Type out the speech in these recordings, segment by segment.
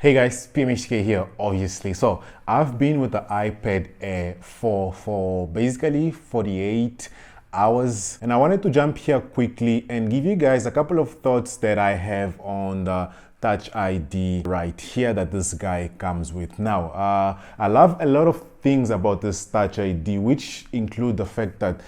Hey guys, PMHK here, obviously. So I've been with the iPad Air for basically 48 hours, and I wanted to jump here quickly and give you guys a couple of thoughts that I have on the Touch ID right here that this guy comes with. Now, I love a lot of things about this Touch ID, which include the fact that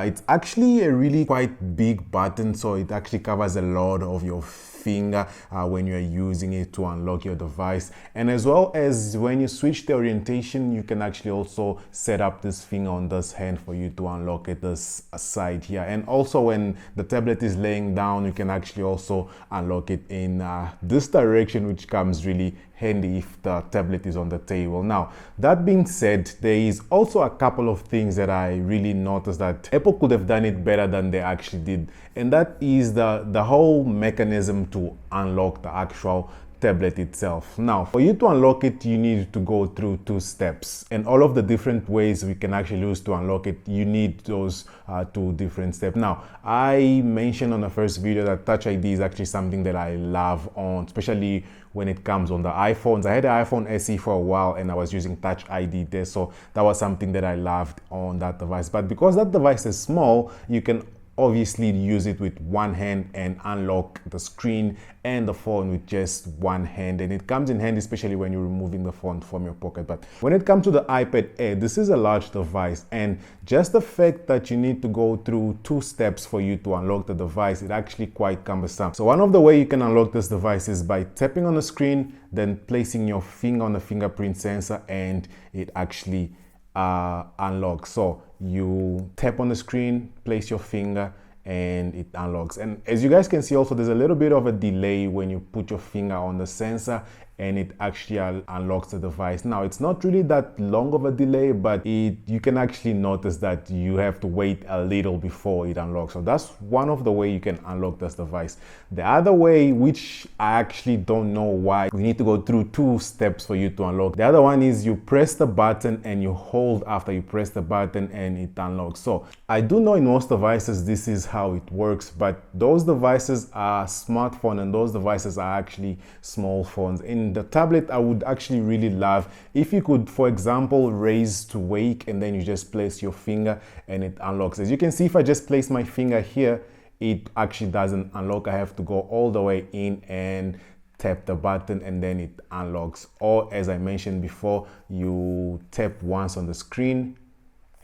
it's actually a really quite big button, so it actually covers a lot of your finger when you're using it to unlock your device. And as well as when you switch the orientation, you can actually also set up this finger on this hand for you to unlock it this side here. And also when the tablet is laying down, you can actually also unlock it in this direction, which comes really handy if the tablet is on the table. Now, that being said, there is also a couple of things that I really noticed that Apple could have done it better than they actually did, and that is the whole mechanism to unlock the actual tablet itself. Now, for you to unlock it, you need to go through two steps, and all of the different ways we can actually use to unlock it, you need those two different steps. Now, I mentioned on the first video that Touch ID is actually something that I love on, especially when it comes on the iPhones. I had an iPhone SE for a while and I was using Touch ID there, so that was something that I loved on that device. But because that device is small, you can obviously use it with one hand and unlock the screen and the phone with just one hand, and it comes in handy especially when you're removing the phone from your pocket. But when it comes to the iPad Air, this is a large device, and just the fact that you need to go through two steps for you to unlock the device, it's actually quite cumbersome. So one of the way you can unlock this device is by tapping on the screen, then placing your finger on the fingerprint sensor, and it actually unlocks. So you tap on the screen, place your finger, and it unlocks. And as you guys can see also, there's a little bit of a delay when you put your finger on the sensor and it actually unlocks the device. Now, it's not really that long of a delay, but you can actually notice that you have to wait a little before it unlocks. So that's one of the way you can unlock this device. The other way, which I actually don't know why we need to go through two steps for you to unlock. The other one is you press the button and you hold after you press the button and it unlocks. So I do know in most devices this is how it works, but those devices are smartphone and those devices are actually small phones. In the tablet, I would actually really love if you could, for example, raise to wake and then you just place your finger and it unlocks. As you can see, if I just place my finger here, it actually doesn't unlock. I have to go all the way in and tap the button and then it unlocks. Or as I mentioned before, you tap once on the screen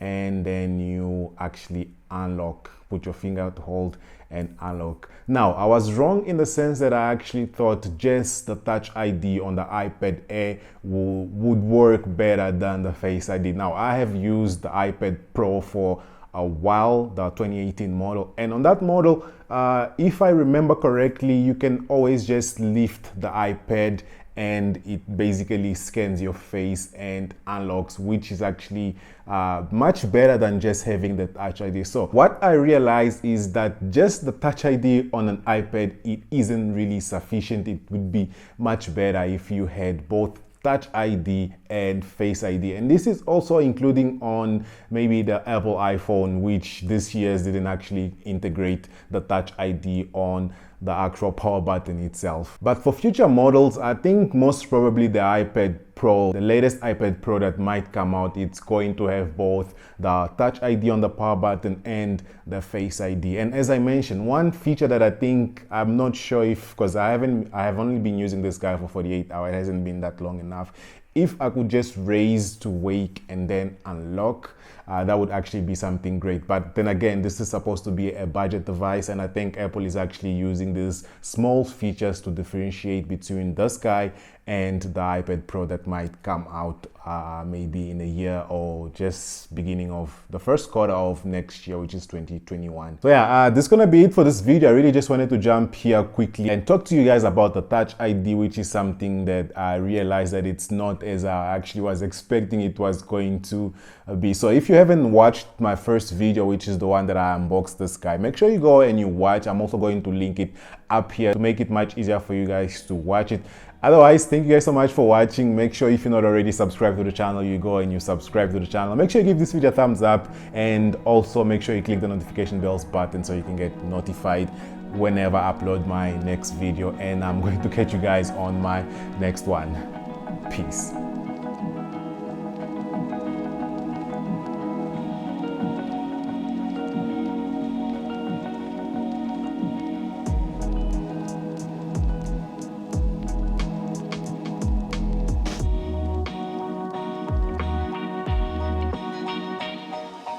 and then you actually unlock. Put your finger to hold and unlock. Now, I was wrong in the sense that I actually thought just the Touch ID on the iPad Air would work better than the Face ID. Now, I have used the iPad Pro for a while, the 2018 model, and on that model, if I remember correctly, you can always just lift the iPad and it basically scans your face and unlocks, which is actually much better than just having the Touch ID. So what I realized is that just the Touch ID on an iPad, it isn't really sufficient. It would be much better if you had both Touch ID and Face ID, and this is also including on maybe the Apple iPhone, which this year didn't actually integrate the Touch ID on the actual power button itself. But for future models, I think most probably the iPad Pro, the latest iPad Pro that might come out, it's going to have both the Touch ID on the power button and the Face ID. And as I mentioned, one feature that I think, I'm not sure if, because I have only been using this guy for 48 hours, it hasn't been that long enough. If I could just raise to wake and then unlock, that would actually be something great. But then again, this is supposed to be a budget device, and I think Apple is actually using these small features to differentiate between this guy and the iPad Pro that might come out maybe in a year or just beginning of the first quarter of next year, which is 2021. So yeah, this is gonna be it for this video. I really just wanted to jump here quickly and talk to you guys about the Touch ID, which is something that I realized that it's not as I actually was expecting it was going to be. So if you haven't watched my first video, which is the one that I unboxed this guy, make sure you go and you watch. I'm also going to link it up here to make it much easier for you guys to watch it. Otherwise, thank you guys so much for watching. Make sure if you're not already subscribed to the channel, you go and you subscribe to the channel. Make sure you give this video a thumbs up, and also make sure you click the notification bells button so you can get notified whenever I upload my next video, and I'm going to catch you guys on my next one. Peace.